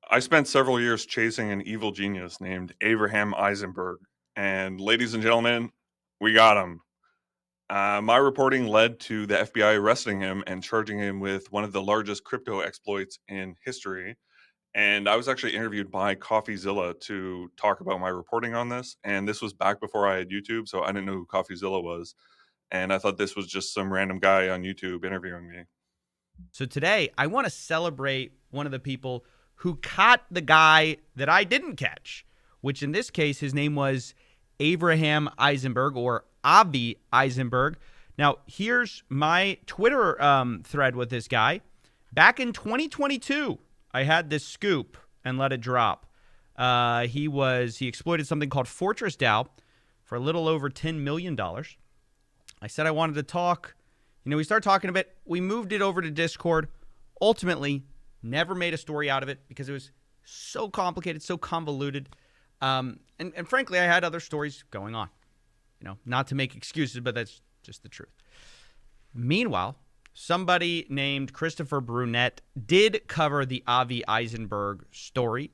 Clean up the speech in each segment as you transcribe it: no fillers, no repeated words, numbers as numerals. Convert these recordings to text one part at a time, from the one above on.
I spent several years chasing an evil genius named Avraham Eisenberg. And ladies and gentlemen, we got him. My reporting led to the FBI arresting him and charging him with one of the largest crypto exploits in history. And I was actually interviewed by CoffeeZilla to talk about my reporting on this. And this was back before I had YouTube, so I didn't know who CoffeeZilla was. And I thought this was just some random guy on YouTube interviewing me. So today, I want to celebrate one of the people who caught the guy that I didn't catch, which in this case, his name was Avraham Eisenberg or Avi Eisenberg. Now, here's my Twitter thread with this guy. Back in 2022, I had this scoop and let it drop. He exploited something called Fortress DAO for a little over $10 million. I said I wanted to talk. We started talking a bit. We moved it over to Discord. Ultimately, never made a story out of it because it was so complicated, so convoluted. And frankly, I had other stories going on. Not to make excuses, but that's just the truth. Meanwhile, somebody named Christopher Brunette did cover the Avi Eisenberg story,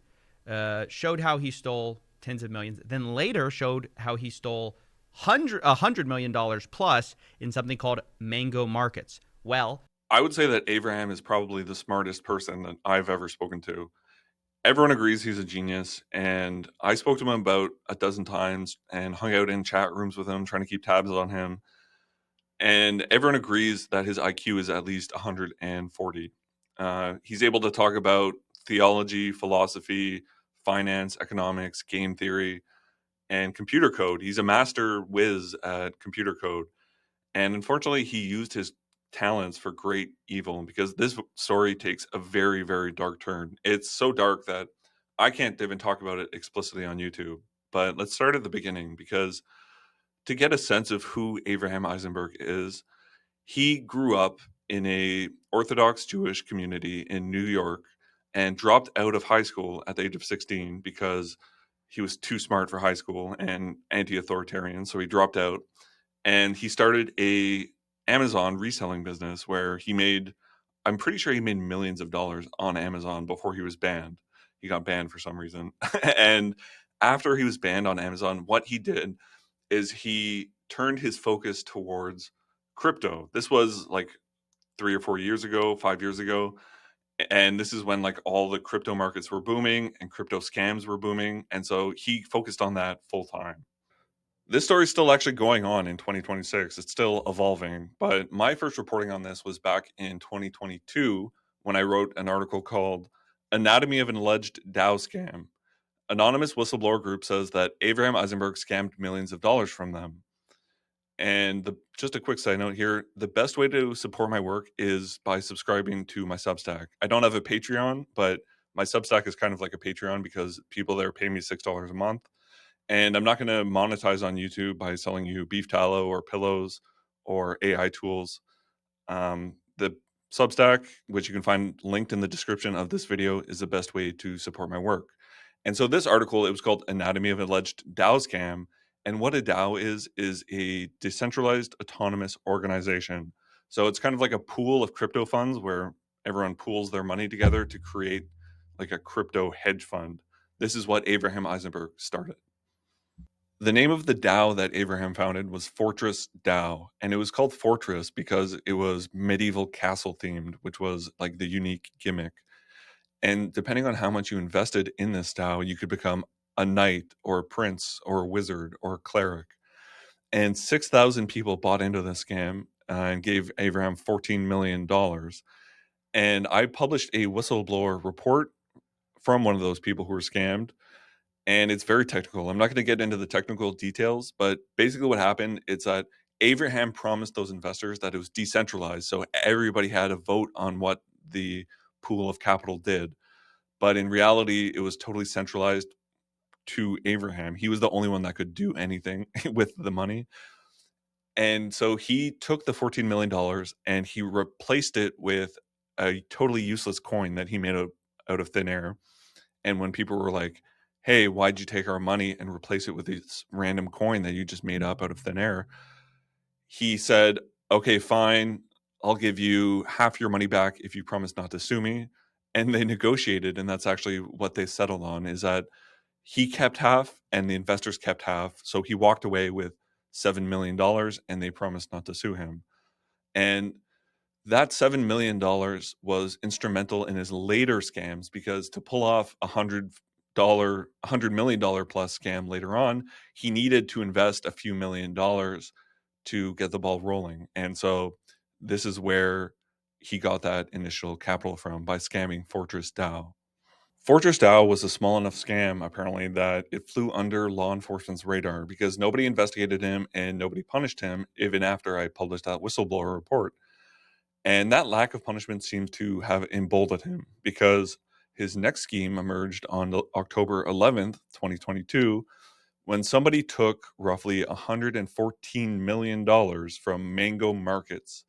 showed how he stole tens of millions, then later showed how he stole $100 million plus in something called Mango Markets. Well, I would say that Avraham is probably the smartest person that I've ever spoken to. Everyone agrees he's a genius, and I spoke to him about a dozen times and hung out in chat rooms with him, trying to keep tabs on him. And everyone agrees that his IQ is at least 140. He's able to talk about theology, philosophy, finance, economics, game theory, and computer code. He's a master whiz at computer code. And unfortunately, he used his talents for great evil because this story takes a very, very dark turn. It's so dark that I can't even talk about it explicitly on YouTube. But let's start at the beginning because to get a sense of who Avraham Eisenberg is, he grew up in a Orthodox Jewish community in New York and dropped out of high school at the age of 16 because he was too smart for high school and anti-authoritarian, so he dropped out. And he started a Amazon reselling business where I'm pretty sure he made millions of dollars on Amazon before he was banned. He got banned for some reason. And after he was banned on Amazon, what he did is he turned his focus towards crypto. This was like 3 or 4 years ago, 5 years ago. And this is when like all the crypto markets were booming and crypto scams were booming. And so he focused on that full time. This story is still actually going on in 2026. It's still evolving. But my first reporting on this was back in 2022 when I wrote an article called Anatomy of an Alleged DAO Scam. Anonymous whistleblower group says that Avraham Eisenberg scammed millions of dollars from them. And just a quick side note here, the best way to support my work is by subscribing to my Substack. I don't have a Patreon, but my Substack is kind of like a Patreon because people there pay me $6 a month. And I'm not going to monetize on YouTube by selling you beef tallow or pillows or AI tools. The Substack, which you can find linked in the description of this video, is the best way to support my work. And so this article, it was called Anatomy of an Alleged DAO Scam. And what a DAO is a decentralized autonomous organization. So it's kind of like a pool of crypto funds where everyone pools their money together to create like a crypto hedge fund. This is what Avraham Eisenberg started. The name of the DAO that Avraham founded was Fortress DAO, and it was called Fortress because it was medieval castle themed, which was like the unique gimmick. And depending on how much you invested in this DAO, you could become a knight or a prince or a wizard or a cleric. And 6,000 people bought into this scam and gave Avraham $14 million. And I published a whistleblower report from one of those people who were scammed. And it's very technical. I'm not going to get into the technical details, but basically what happened is that Avraham promised those investors that it was decentralized. So everybody had a vote on what the pool of capital did. But in reality, it was totally centralized to Avraham. He was the only one that could do anything with the money. And so he took the $14 million and he replaced it with a totally useless coin that he made out of thin air. And when people were like, hey, why'd you take our money and replace it with this random coin that you just made up out of thin air? He said, okay, fine. I'll give you half your money back if you promise not to sue me. and they negotiated, and that's actually what they settled on, is that he kept half and the investors kept half. So he walked away with $7 million, and they promised not to sue him. And that $7 million was instrumental in his later scams, because to pull off $100 million plus scam later on, he needed to invest a few $1 million to get the ball rolling. And so this is where he got that initial capital from, by scamming Fortress DAO. Fortress DAO was a small enough scam, apparently, that it flew under law enforcement's radar because nobody investigated him and nobody punished him, even after I published that whistleblower report. And that lack of punishment seems to have emboldened him, because his next scheme emerged on October 11th, 2022, when somebody took roughly $114 million from Mango Markets,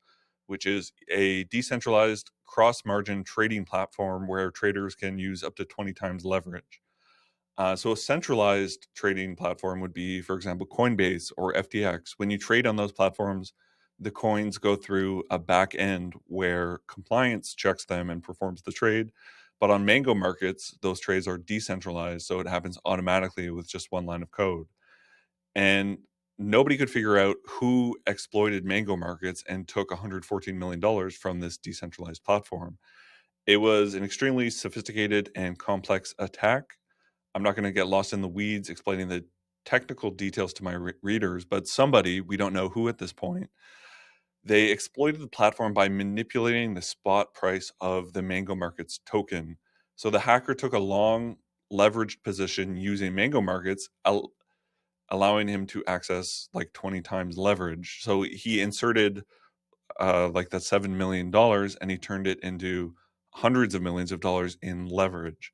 which is a decentralized cross-margin trading platform where traders can use up to 20 times leverage. So a centralized trading platform would be, for example, Coinbase or FTX. When you trade on those platforms, the coins go through a back end where compliance checks them and performs the trade. But on Mango Markets, those trades are decentralized, so it happens automatically with just one line of code. And nobody could figure out who exploited Mango Markets and took $114 million from this decentralized platform. It was an extremely sophisticated and complex attack. I'm not going to get lost in the weeds explaining the technical details to my readers, but somebody, we don't know who at this point, they exploited the platform by manipulating the spot price of the Mango Markets token. So the hacker took a long leveraged position using Mango Markets, allowing him to access like 20 times leverage. So he inserted like that $7 million, and he turned it into hundreds of millions of dollars in leverage.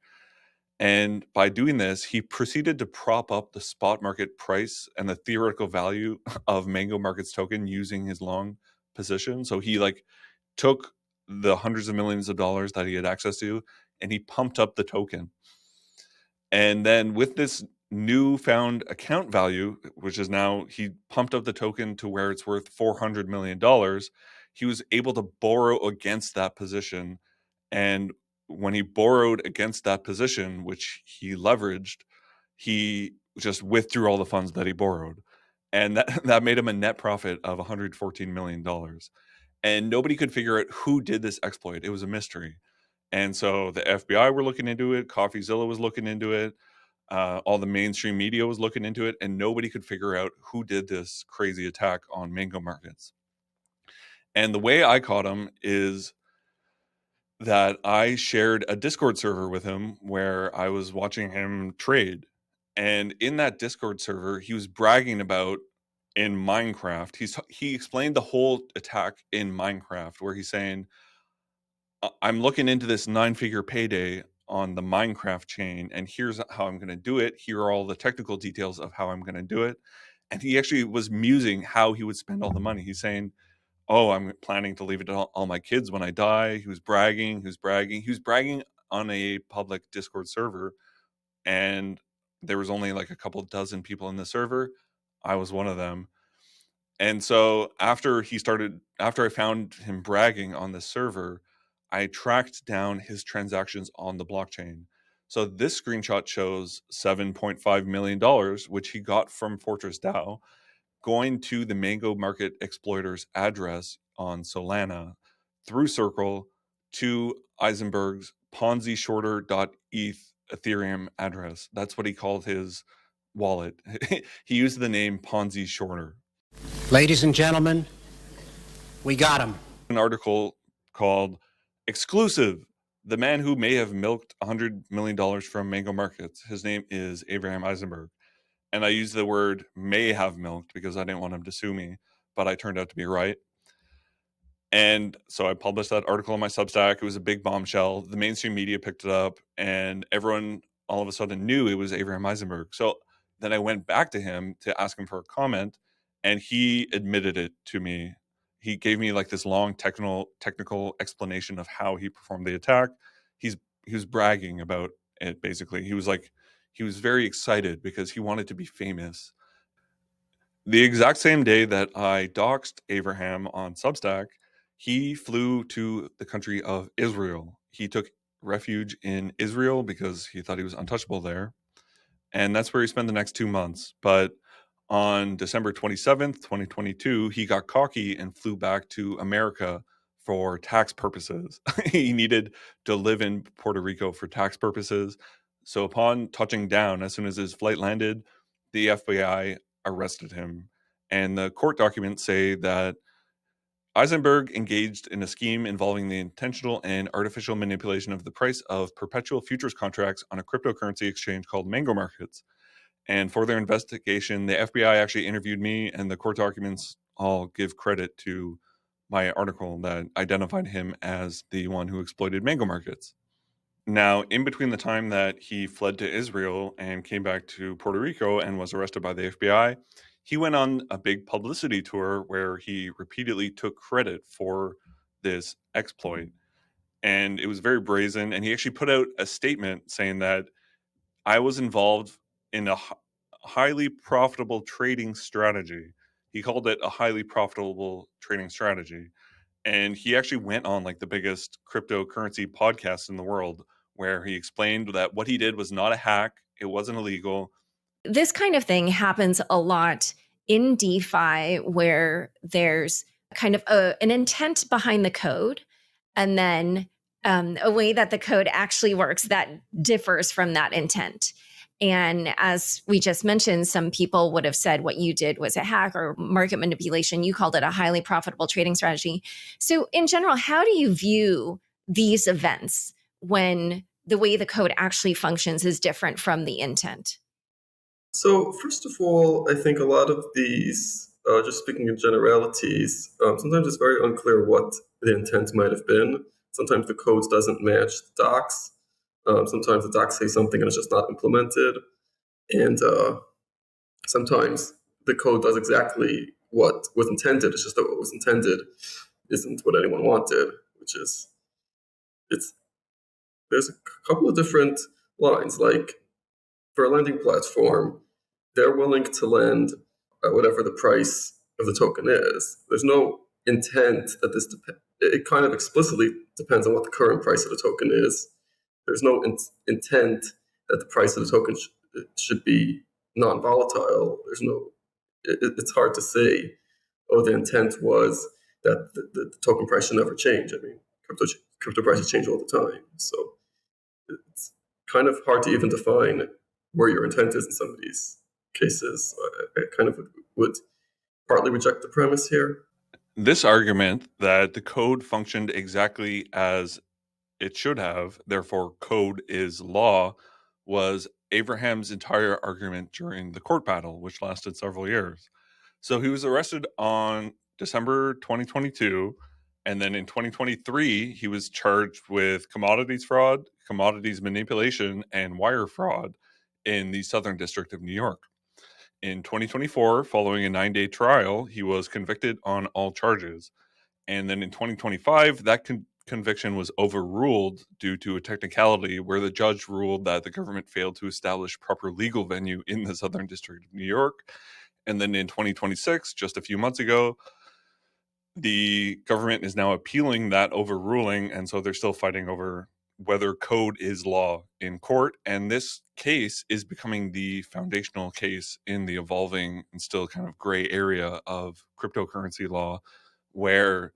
And by doing this, he proceeded to prop up the spot market price and the theoretical value of Mango Markets token using his long position. So he like took the hundreds of millions of dollars that he had access to, and he pumped up the token. And then with this newfound account value, which is now, he pumped up the token to where it's worth $400 million, he was able to borrow against that position. And when he borrowed against that position, which he leveraged, he just withdrew all the funds that he borrowed. And that made him a net profit of $114 million. And nobody could figure out who did this exploit. It was a mystery. And so the FBI were looking into it, CoffeeZilla was looking into it, all the mainstream media was looking into it, and nobody could figure out who did this crazy attack on Mango Markets. And the way I caught him is that I shared a Discord server with him where I was watching him trade. And in that Discord server, he was bragging about in Minecraft. He explained the whole attack in Minecraft, where he's saying, I'm looking into this 9-figure payday on the Minecraft chain, and here's how I'm going to do it. Here are all the technical details of how I'm going to do it. And he actually was musing how he would spend all the money. He's saying, oh, I'm planning to leave it to all my kids when I die. He was bragging. He was bragging on a public Discord server, and there was only like a couple dozen people in the server. I was one of them. And so after I found him bragging on the server, I tracked down his transactions on the blockchain. So this screenshot shows $7.5 million, which he got from Fortress DAO, going to the Mango Market exploiter's address on Solana through Circle to Eisenberg's Ponzi Shorter.eth Ethereum address. That's what he called his wallet. He used the name Ponzi Shorter. Ladies and gentlemen, we got him. An article called Exclusive: The Man Who May Have Milked $100 million from Mango Markets. His name is Avraham Eisenberg. And I used the word may have milked because I didn't want him to sue me, but I turned out to be right. And so I published that article on my Substack. It was a big bombshell. The mainstream media picked it up, and everyone all of a sudden knew it was Avraham Eisenberg. So then I went back to him to ask him for a comment, and he admitted it to me. He gave me like this long technical explanation of how he performed the attack. He was bragging about it, basically. He was very excited because he wanted to be famous. The exact same day that I doxed Avraham on Substack, he flew to the country of Israel. He took refuge in Israel because he thought he was untouchable there. And that's where he spent the next 2 months. But on December 27th, 2022, he got cocky and flew back to America for tax purposes. He needed to live in Puerto Rico for tax purposes. So upon touching down, as soon as his flight landed, the FBI arrested him. And the court documents say that Eisenberg engaged in a scheme involving the intentional and artificial manipulation of the price of perpetual futures contracts on a cryptocurrency exchange called Mango Markets. And for their investigation, the FBI actually interviewed me, and the court documents all give credit to my article that identified him as the one who exploited Mango Markets. Now, in between the time that he fled to Israel and came back to Puerto Rico and was arrested by the FBI, he went on a big publicity tour where he repeatedly took credit for this exploit. And it was very brazen. And he actually put out a statement saying that I was involved in a highly profitable trading strategy. He called it a highly profitable trading strategy. And he actually went on like the biggest cryptocurrency podcast in the world where he explained that what he did was not a hack, it wasn't illegal. This kind of thing happens a lot in DeFi where there's kind of an intent behind the code and then a way that the code actually works that differs from that intent. And as we just mentioned, some people would have said what you did was a hack or market manipulation. You called it a highly profitable trading strategy. So in general, how do you view these events when the way the code actually functions is different from the intent? So first of all, I think a lot of these, just speaking in generalities, sometimes it's very unclear what the intent might have been. Sometimes the code doesn't match the docs. Sometimes the docs say something and it's just not implemented. And sometimes the code does exactly what was intended. It's just that what was intended isn't what anyone wanted, which is, there's a couple of different lines, like for a lending platform, they're willing to lend at whatever the price of the token is. There's no intent that this it kind of explicitly depends on what the current price of the token is. There's no intent that the price of the token should be non-volatile. There's no. It's hard to say. Oh, the intent was that the token price should never change. I mean, crypto prices change all the time, so it's kind of hard to even define where your intent is in some of these cases. I kind of would partly reject the premise here. This argument that the code functioned exactly as it should have, therefore code is law, was Avraham's entire argument during the court battle, which lasted several years. So he was arrested on December 2022, and then in 2023, he was charged with commodities fraud, commodities manipulation, and wire fraud in the Southern District of New York. In 2024, following a 9-day trial, he was convicted on all charges. And then in 2025, that conviction was overruled due to a technicality where the judge ruled that the government failed to establish proper legal venue in the Southern District of New York. And then in 2026, just a few months ago, the government is now appealing that overruling. And so they're still fighting over whether code is law in court. And this case is becoming the foundational case in the evolving and still kind of gray area of cryptocurrency law, where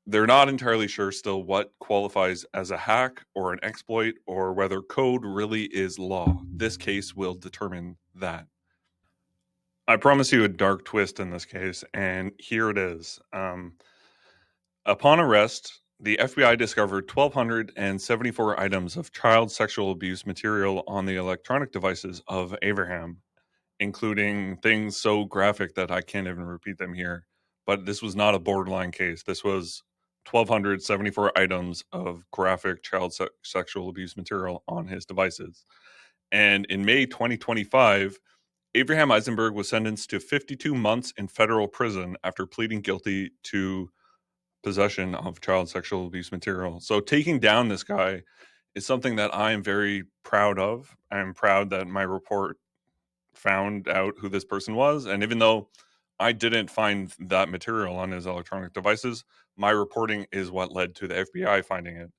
they're not entirely sure still what qualifies as a hack or an exploit or whether code really is law. This case will determine that. I promise you a dark twist in this case, and here it is. Upon arrest, the FBI discovered 1,274 items of child sexual abuse material on the electronic devices of Avraham, including things so graphic that I can't even repeat them here. But this was not a borderline case. This was 1,274 items of graphic child sexual abuse material on his devices. And in May 2025, Avraham Eisenberg was sentenced to 52 months in federal prison after pleading guilty to possession of child sexual abuse material. So taking down this guy is something that I am very proud of. I'm proud that my report found out who this person was. And even though I didn't find that material on his electronic devices, my reporting is what led to the FBI finding it.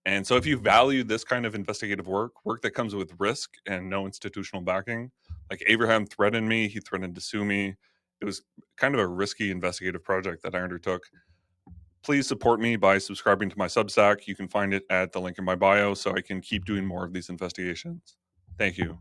And so if you value this kind of investigative work that comes with risk and no institutional backing, like Avraham threatened me, he threatened to sue me. It was kind of a risky investigative project that I undertook. Please support me by subscribing to my Substack. You can find it at the link in my bio so I can keep doing more of these investigations. Thank you.